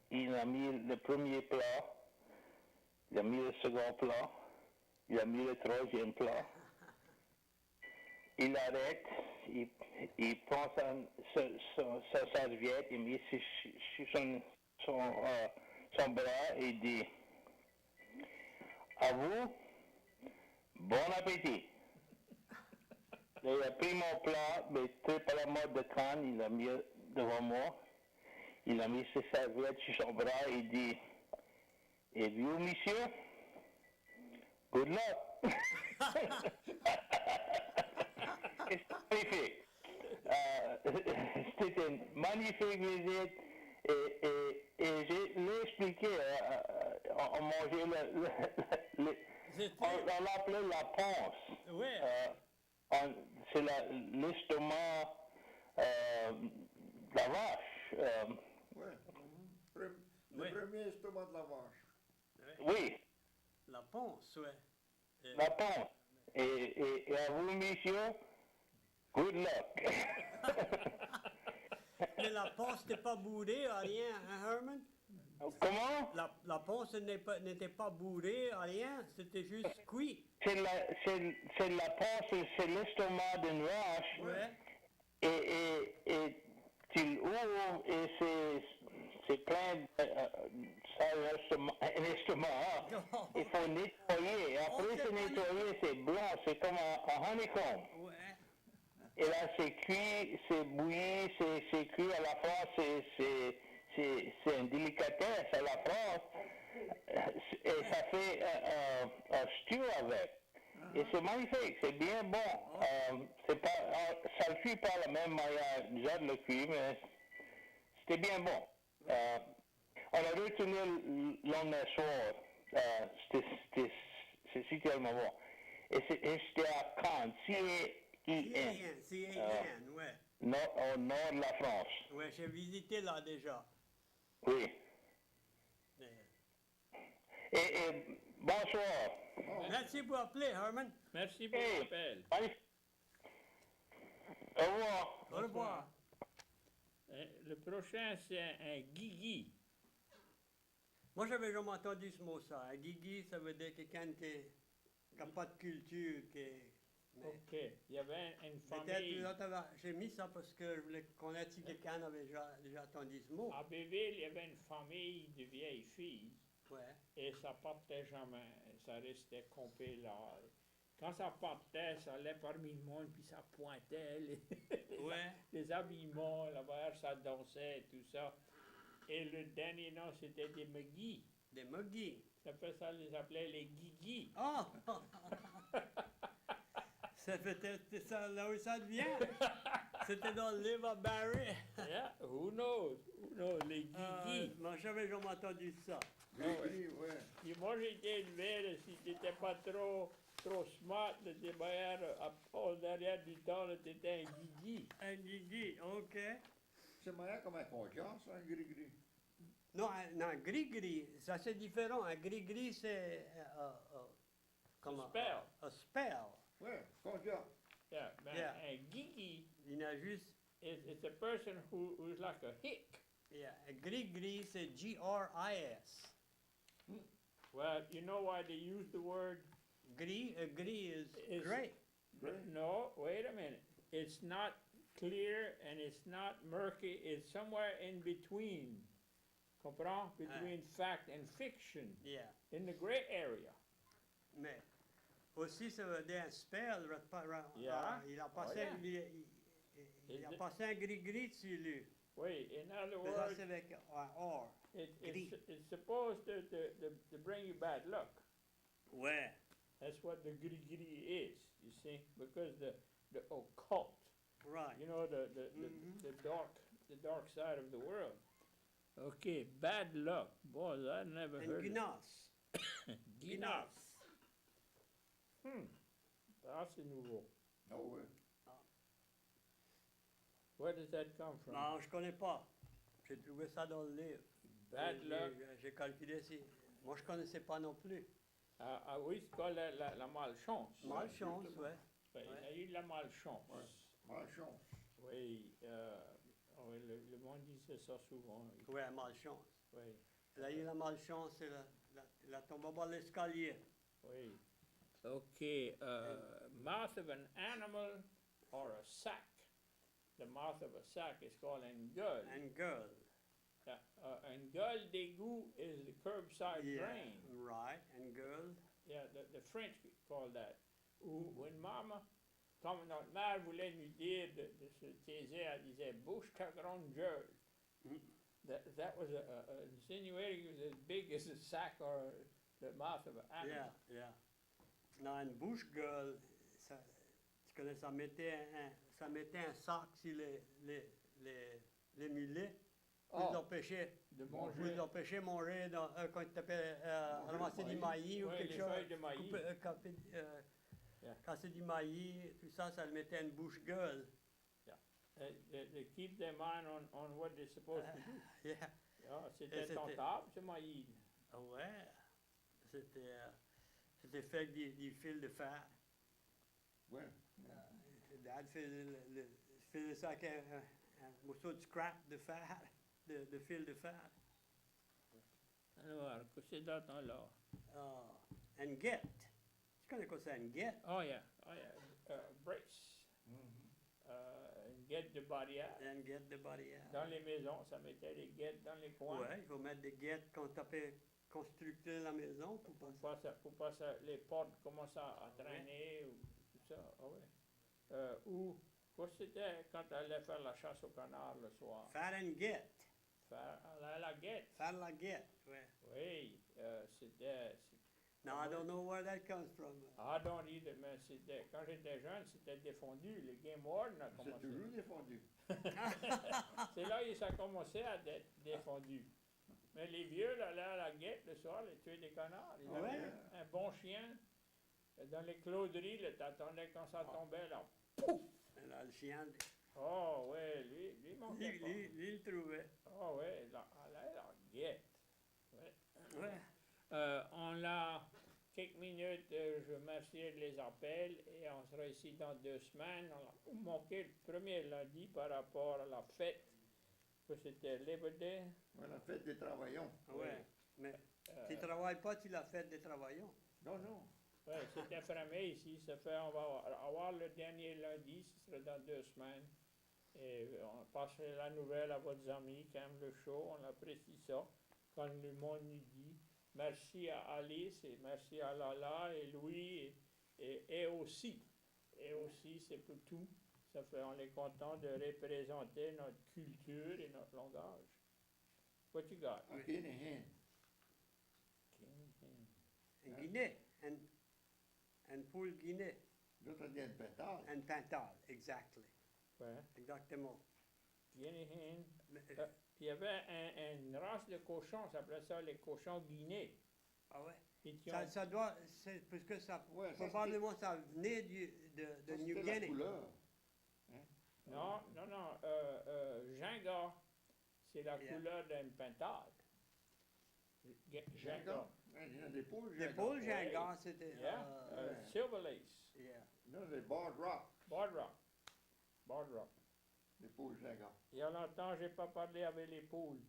il a mis le premier plat, il a mis le second plat, il a mis le troisième plat. Il arrête, il prend sa serviette, il met sur son bras et il dit, à vous, bon appétit. Il a pris mon plat, mais tripes à la mode de Cannes, il l'a mis devant moi. Il a mis ses serviettes sur son bras et il dit, et vous, monsieur, good luck. C'est magnifique. C'était une magnifique visite et j'ai expliqué, on mangeait on l'appelait la panse. Ouais. C'est l'estomac de la vache. Ouais. Le premier estomac de la vache. Oui, La ponce, ouais. la panse. Et à vous, monsieur, good luck. Mais la ponce n'était pas bourrée à rien, hein, Herman? Comment? La ponce n'était pas bourrée à rien, c'était juste cuit. C'est la panse, c'est l'estomac d'une vache. Ouais. Et tu l'ouvres et c'est plein de un estomac. Hein. Il faut nettoyer. Après c'est nettoyé, c'est blanc, c'est comme un honeycomb. Ouais. Et là c'est cuit, c'est bouilli, c'est cuit à la France, c'est une délicatesse à la France. Et ça fait un stew avec. Et c'est magnifique, c'est bien bon. Ça ne cuit pas la même manière déjà de le cuire, mais c'était bien bon. On a retourné le lendemain soir. C'est tellement bon. Et c'était à Cannes, C-A-I-N, C-A-N, ouais. au nord de la France. Ouais, j'ai visité là déjà. Oui. Mais- Et bonsoir. Merci pour appeler, Herman. Merci pour Hey. l'appel. Au revoir. Au revoir. Le prochain, c'est un guigui. Moi, j'avais jamais entendu ce mot-ça. Un guigui, ça veut dire quelqu'un qui est qui n'a pas de culture. Mais OK. Il y avait une peut-être famille. nous autres, j'ai mis ça parce que je voulais connaître si quelqu'un avait déjà entendu ce mot. À Béville, il y avait une famille de vieilles filles. Ouais. Et ça partait jamais. Ça restait campé là. Quand ça partait, ça allait parmi le monde, puis ça pointait Ouais. les habillements, là-bas, ça dansait et tout ça. Et le dernier nom, c'était des McGee. Des muggies. Ça fait ça, les appelait les Guigui. Ah! C'était ça, là où ça vient. C'était dans le livre à Barry. Yeah, who knows? Who knows? Les Guigui. Moi, j'avais jamais entendu ça. Oui, ouais. Et moi, j'étais élevé, là, si t'étais pas trop smart, là, t'es derrière du temps, là, t'étais un Guigui. Un guigui, OK. C'est moyen comme un confiance, un gris-gris. Non, non, gris-gris, ça c'est différent. Un gris-gris, c'est... comment? spell. Un spell. Ouais, confiance. Yeah, man, Yeah. un Guigui Il y en a juste... is a person who's like a hick. Yeah, un gris-gris, c'est G-R-I-S. Well, you know why they use the word? Gris, gris is Is- gray. No, wait a minute. It's not clear and it's not murky. It's somewhere in between. Comprends? Between fact and fiction. Yeah. In the gray area. Mais aussi, ça veut dire un spell. Yeah. Il a passé, Oh, yeah. il a Is it- passé un gris-gris dessus lui. Wait, in other Mais ça, words, c'est avec un or. it's supposed to bring you bad luck. Ouais. That's what the gris is, you see, because the occult, Right. you know, Mhm. the dark side of the world. Okay, bad luck. Boy, I never Un heard of guinas. Guinness. Ça, c'est nouveau. Ah ouais. Where does that come from? Non, je connais pas. J'ai trouvé ça dans le livre. Bad luck. J'ai calculé si. Moi, je connaissais pas non plus. Ah oui, c'est quoi la malchance? Malchance, justement. ouais. Oui, il y a eu de la malchance. Ouais. Malchance. Oui, oui, le monde disait ça souvent. Ouais, malchance. Oui, Là, il y a la malchance, et la tombe en bas de l'escalier. oui. OK. Mouth of an animal or a sack. The mouth of a sack is called an gueule. And girl. An gueule d'égout is the curbside drain. Right, and girl. Yeah, the French call that. Ou une maman, comme notre mère voulait nous dire de se taiser, elle disait bouche ta grande gueule. Mm. That was insinuating it was as big as a sack or the mouth of an animal. Yeah. Non, une bouche girl, ça, tu connais, ça mettait un sac sur les mulets pour Ah. les empêcher De pour manger. les empêcher de manger quand tu tapais ramasser du maïs ou Ouais, quelque les chose. feuilles de maïs. Yeah. Quand c'est du maïs, tout ça, ça le mettait une bouche gueule. They keep their mind on what they're supposed to do. Yeah. Ah, c'était c'était- tentable, ce maïs. Ah ouais. C'était fait avec des fils de fer. Ouais. Dad faisait ça avec un morceau de scrap de fer, de fil de fer. Alors, que c'est dans ton là? Ah, un get. Tu connais quoi c'est un get? Oh yeah, brace. Une guette de barrière. Un get de barrière. Dans les maisons, ça mettait des guettes dans les coins. Ouais, il faut mettre des guettes quand tu as constructé la maison pour pas. Pour pas les portes commencent à traîner ou tout ça. Ah ouais. Ou, quoi c'était quand tu allais faire la chasse au canard le soir? Faire un get. Faire la guette. Faire la get, ouais. Oui, c'était... No, I don't know where that comes from. Ah, don't either, mais c'était... Quand j'étais jeune, c'était défendu. Le Game Warden a C'est commencé. toujours défendu. C'est là que ça a commencé à être défendu. Mais les vieux, là, allaient à la guette le soir, les tuer des canards. Ils Ouais. avaient un bon chien. Dans les cloderies, là, t'attendais quand ça tombait, là. Là, le chien, Oh, ouais, lui manquait pas. lui, il le trouvait. Oh, ouais, là, elle allait à la guette. Ouais. Ouais. On a quelques minutes, je remercie les appels et on sera ici dans 2 semaines. On a manqué le premier lundi par rapport à la fête, que c'était Labor Day. Ouais, la fête des travaillants. Ouais. Mais tu travailles pas, tu la fête des travaillants. Non, non. Oui, c'était fermé ici. Ça fait, on va avoir le dernier lundi, ce sera dans 2 semaines. Et on passerait la nouvelle à votre amis qui aiment le show. On apprécie ça. Quand le monde nous dit merci à Alice et merci à Lala et Louis et aussi. Et aussi, c'est pour tout. Ça fait, on est content de représenter notre culture et notre langage. What you got? Ok, les hen. En Guinée, en poule Guinée, L'autre a dit une pétale. en Pintal, exactly. Ouais. Exactement. Guinée hen. Mais, Il y avait une race de cochons, ça s'appelait ça les cochons guinées. ah ouais. Et qui Ça, ont- ça doit, c'est parce que ça, Ouais, ça, probablement ça venait de Ça, New c'était la Guinea. couleur. Non, Ginga, c'est la Yeah. couleur d'un pintal. Ginga. Ouais, il y en a des poules, Les Ginga. poules Ouais. Ginga, c'était. Yeah. Silver lace. Yeah. Non, des Board Rock, Board rock. Board rock. des poules Ginga. Il y a longtemps, j'ai pas parlé avec les poules.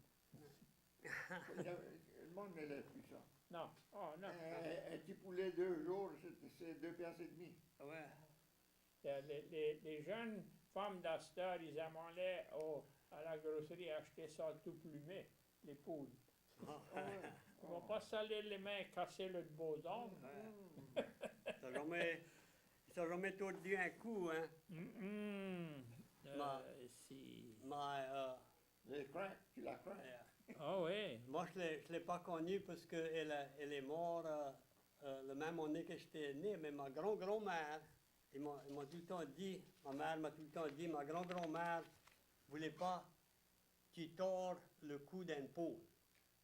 Le monde ne lève plus ça. Non. Oh, non. Un petit poulet 2 jours, c'est 2 piastres et demi. Ouais. Les jeunes femmes d'Astor, ils allaient à la grosserie acheter ça tout plumé, les poules. On va pas salir les mains et casser le beau ongles. Ça jamais tordu un coup, hein. Ma- Si. Mais, Les craques, tu la craques. Ah oui. moi, je l'ai pas connue parce qu'elle elle est morte le même année que j'étais né, mais ma grand-grand-mère, ils m'ont tout le temps dit, ma mère m'a tout le temps dit, ma grand-grand-mère voulait pas que tu tords le cou d'un poule.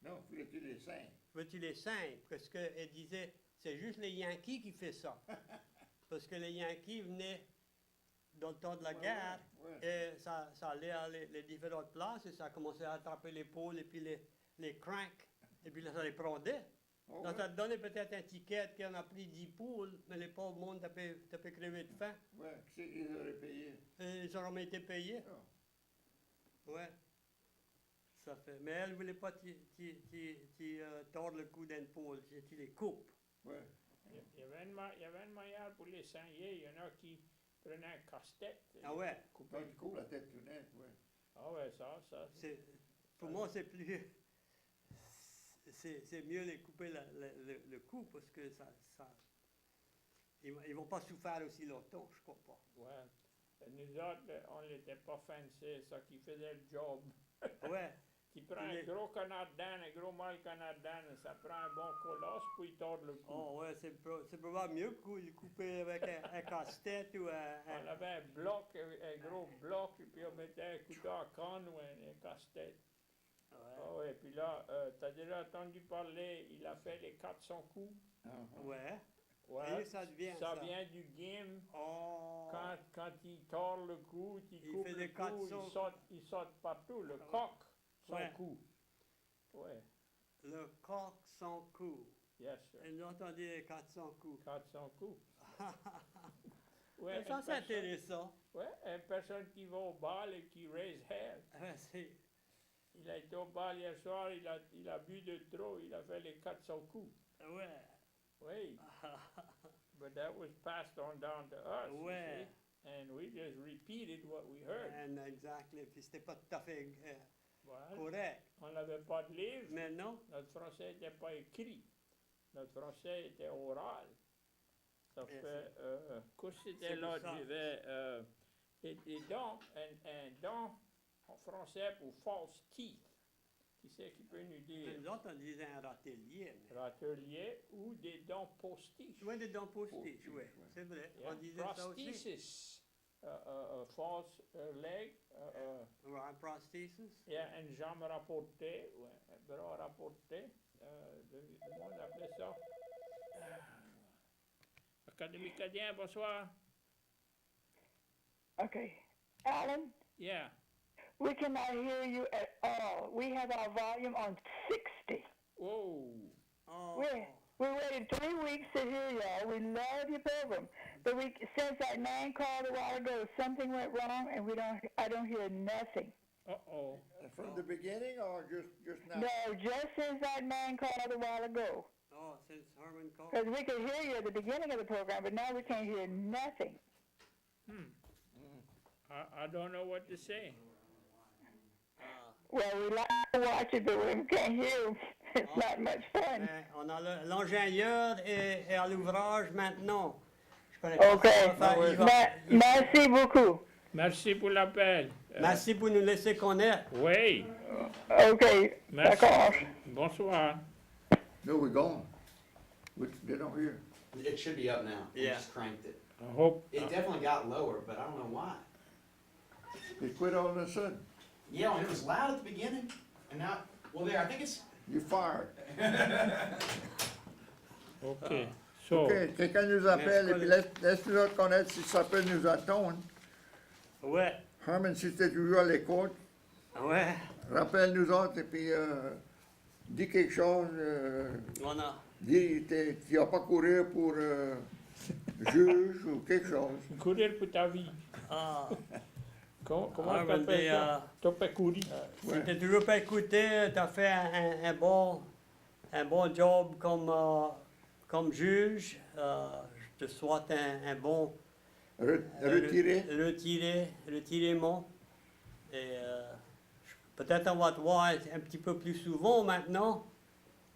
Non, il faut les seins. Veux-tu les cinq? Parce qu'elle disait, c'est juste les Yankees qui font ça. Parce que les Yankees venaient dans le temps de la Ouais, guerre, ouais. et ça allait à les différentes places, et ça commençait à attraper les poules, et puis les cranks, et puis là, ça les prenait. Oh, Donc, ouais. ça te donnait peut-être un ticket qui en a pris 10 poules, mais les pauvres monde, t'as pu crever de faim. Ouais, qui c'est qu'ils auraient payé? Et ils auraient été payés. Ah. Ouais. Ça fait. Mais elle ne voulait pas tordre le cou d'une poule, tu les coupes. Ouais. Il y avait une manière pour les saigner. Il y en a qui prenaient un casse-tête. Ah ouais. Quand tu coupes la tête tout net, ouais. Ah ouais, ça. Pour moi, c'est plus. C'est mieux les couper le cou parce que ils vont pas souffrir aussi longtemps, je crois pas. Ouais. Nous autres, on n'était pas fancy, ça qui faisait le job. Ouais. Tu prends un gros canard d'âne, un gros mâle canard d'âne, ça prend un bon colosse, puis il tord le cou. Oh ouais, c'est probablement mieux que le couper avec un casse-tête ou On un. avait un bloc, un gros bloc, et puis on mettait un couteau à canne ou un casse-tête. Ouais. Ah ouais, puis là, t'as déjà entendu parler, il a fait les 400 coups. Ah, Ouais. Ouais. Et ça vient, Ça ça. vient du game. Oh. Quand il tord le cou, il Il coupe fait le des cou, 400. il saute partout. Le coq, son Ouais. cou. Ouais, Le coq sans cou. yes sir. Ils ont entendu les 400 coups. 400 coups. Mais ça, une c'est intéressant. Ouais, une personne qui va au bal et qui raise hell. C'est. Il a été au bal hier soir, il a bu de trop, il a fait les 400 coups. Ouais. Oui. But that was passed on down to us. you Ouais. see, and we just repeated what we heard. Exactly. Puis c'était pas tout à fait Voilà. correct. On n'avait pas de livre. Mais non. Notre français n'était pas écrit. Notre français était oral. Ça Bien fait. Qu'est-ce que c'était C'est pour là? ça. Il y avait des dents, un dent en français pour false teeth. Qui c'est qui peut nous dire? Nous autres, on disait un râtelier. Mais... Râtelier ou des dents postiches. Oui, des dents postiches, Postiches, oui. ouais. C'est vrai. Yeah. On disait ça aussi. Prosthesis. False leg. Ouais, un prosthesis. Il y a une jambe rapportée, ou un bras rapporté. Le monde appelait ça. Académie Cadien, bonsoir. Okay. Alan, Yeah. we cannot hear you at all. We have our volume on 60. Whoa. Oh. We waited 3 weeks to hear y'all. We love your program. But since that man called a while ago, something went wrong and I don't hear nothing. Uh-oh. From the beginning or just now? No, just since that man called a while ago. Oh, since Herman called. Because we could hear you at the beginning of the program, but now we can't hear nothing. I don't know what to say. Well, we like to watch it, but we can't hear. It's not much fun. On a l'ingénieur est à l'ouvrage maintenant. Je connais pas OK. ça va faire, il va- Merci beaucoup. Merci pour l'appel. Merci pour nous laisser connaître. Oui, OK. merci. D'accord. Bonsoir. No, we're gone. They don't hear. It should be up now. We Yeah. just cranked it. I hope. It definitely got lower, but I don't know why. They quit all of a sudden. Yeah, and it was loud at the beginning, and now, well, there, I think it's, You fired. OK. So, OK, quelqu'un nous appelle et puis laisse-nous autres connaître si ça peut nous attendre. Ouais, Herman, si t'es toujours à l'écoute, ouais. rappelle-nous autres et puis dis quelque chose. On a. Dis, tu n'as pas couru pour juge ou quelque chose. courir pour ta vie. Ah, Comment Ah, tu ben, appelles des, ça? Tu peux courir. si t'as toujours pas écouté, t'as fait un bon job comme juge. Je te souhaite un bon retirement. Et peut-être on va te voir un petit peu plus souvent maintenant.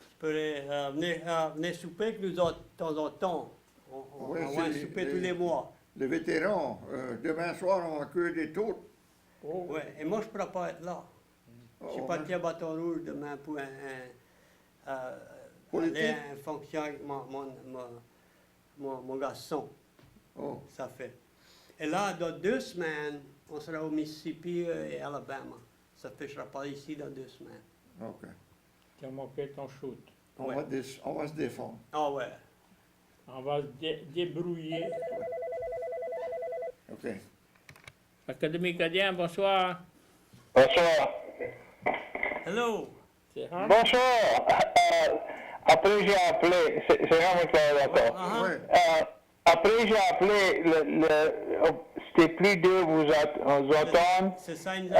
Tu peux venir souper avec nous autres de temps en temps. On Ouais, va c'est- souper tous les mois. Les vétérans, demain soir, on va cuire des tours. Oh, Ouais. Et moi, je ne pourrais pas être là. Je ne suis pas de bâton rouge demain pour Politique? aller à une fonction avec mon garçon. Oh, Ça fait. Et là, dans 2 semaines, on sera au Mississippi et Alabama. Ça fait que je ne serai pas ici dans 2 semaines. OK. tu as manqué ton shoot. On va se défendre. Ah ouais. On va se débrouiller. OK. Académie Cadien, bonsoir. Bonsoir. Hello. C'est Herman. Bonsoir. Après, j'ai appelé, c'est vraiment clair, d'accord. Ah, Ouais. Après, j'ai appelé, c'était plus dur vous entendre. C'est ça, une...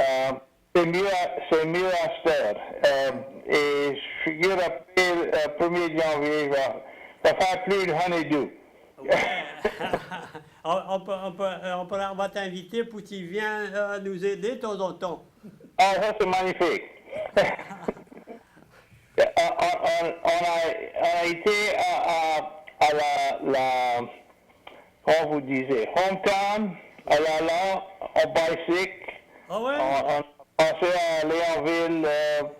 C'est mieux à cette heure. Et je figure après le 1er janvier, ça va faire plus de honeydew. Ouais. on va t'inviter pour que tu viennes nous aider de temps en temps. Ah, ça c'est magnifique. on a été à la comment vous disiez, hometown, à la en bicycle. Ah ouais? On a passé à Léonville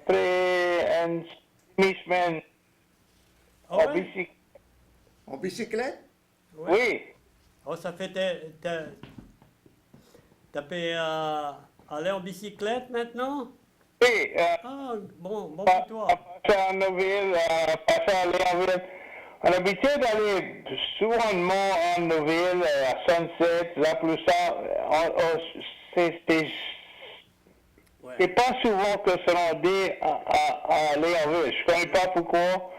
près une demi-semaine Ah en ouais? bicycle. En bicyclette? Ouais. Oui. Oh, ça fait... T'as pu aller en bicyclette maintenant? Oui. Ah, bon pour toi. Passer à Neuville, passer à Léonville. On a l'habitude d'aller souvent en Neuville, à Sunset, là, plus ça. Ouais. C'est pas souvent que se rendait à Léonville. Je connais pas pourquoi.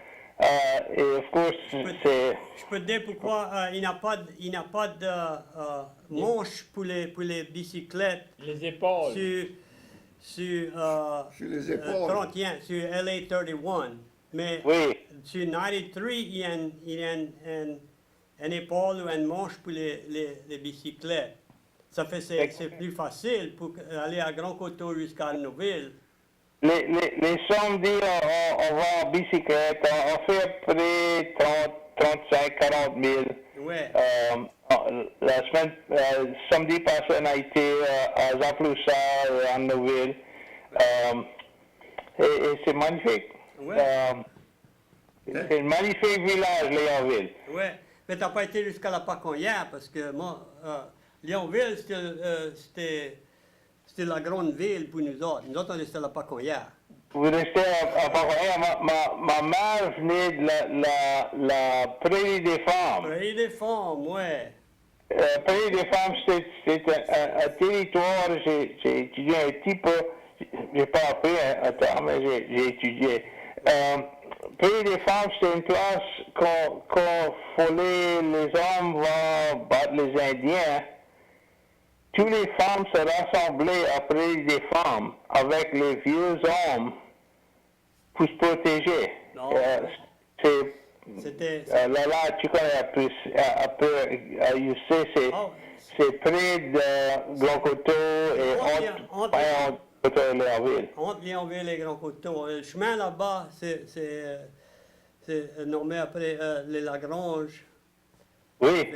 Et of course, c'est... Je peux te dire pourquoi il n'y a pas de manche pour les bicyclettes Les épaules. sur Sur les épaules. 31, sur LA 31. Mais Oui. sur 93, il y a un épaule ou une manche pour les bicyclettes. Ça fait c'est plus facile pour aller à Grand Coteau jusqu'à Arnaudville. Les samedis, on va en bicyclette. On fait à peu près 35-40 000. Ouais. La semaine, samedi passé, on a été à Zaploussa, à Arnaudville. Et c'est magnifique. Ouais. C'est un magnifique village, Léonville. Ouais. Mais t'as pas été jusqu'à la Paconnière parce que moi, Léonville, c'était la grande ville pour nous autres. Nous autres, on était à la Paconnière. Vous restez à Paconnière. Ma mère venait de la Prairie des Femmes. Prairie des Femmes, ouais. Prairie des Femmes, c'est un territoire, j'ai étudié un petit peu, j'ai pas appris un temps, mais j'ai étudié. Prairie des Femmes, c'est une place quand les hommes vont battre les Indiens. Toutes les femmes se rassemblaient à Prairie des Femmes avec les vieux hommes pour se protéger. Non. C'était. Là, tu connais un peu, you sais, Ah, c'est près de Grand-Coteau et Entre entre Léonville. entre Léonville et Grand Coteau. Le chemin là-bas, c'est nommé après les Lagrange. Oui,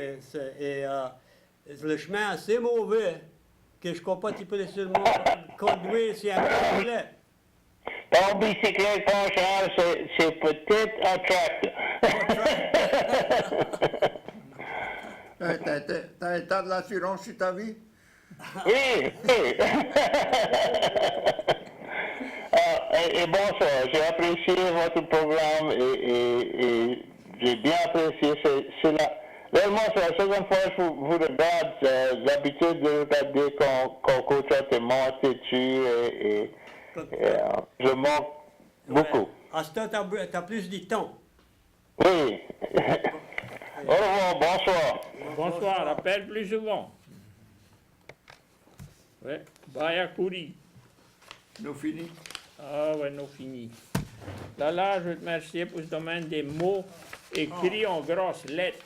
Le chemin est assez mauvais que je ne crois pas que tu peux seulement conduire si un peu plaît. ton bicyclette, ton Charles, c'est peut-être un tracteur. T'as un tas de l'assurance sur ta vie? Oui, oui. Et bonsoir, j'ai apprécié votre programme et j'ai bien apprécié. Réellement, c'est la seconde fois que je vous regarde. J'ai l'habitude de regarder quand Côte te monte dessus et je manque beaucoup. À ce temps, tu as plus de temps. Oui. Au revoir, bonsoir. Bonsoir, appelle plus souvent. Ouais, Baya Kouri. Nous fini. Ah ouais, non fini. Là, je veux te remercier pour ce domaine des mots écrits en grosses lettres.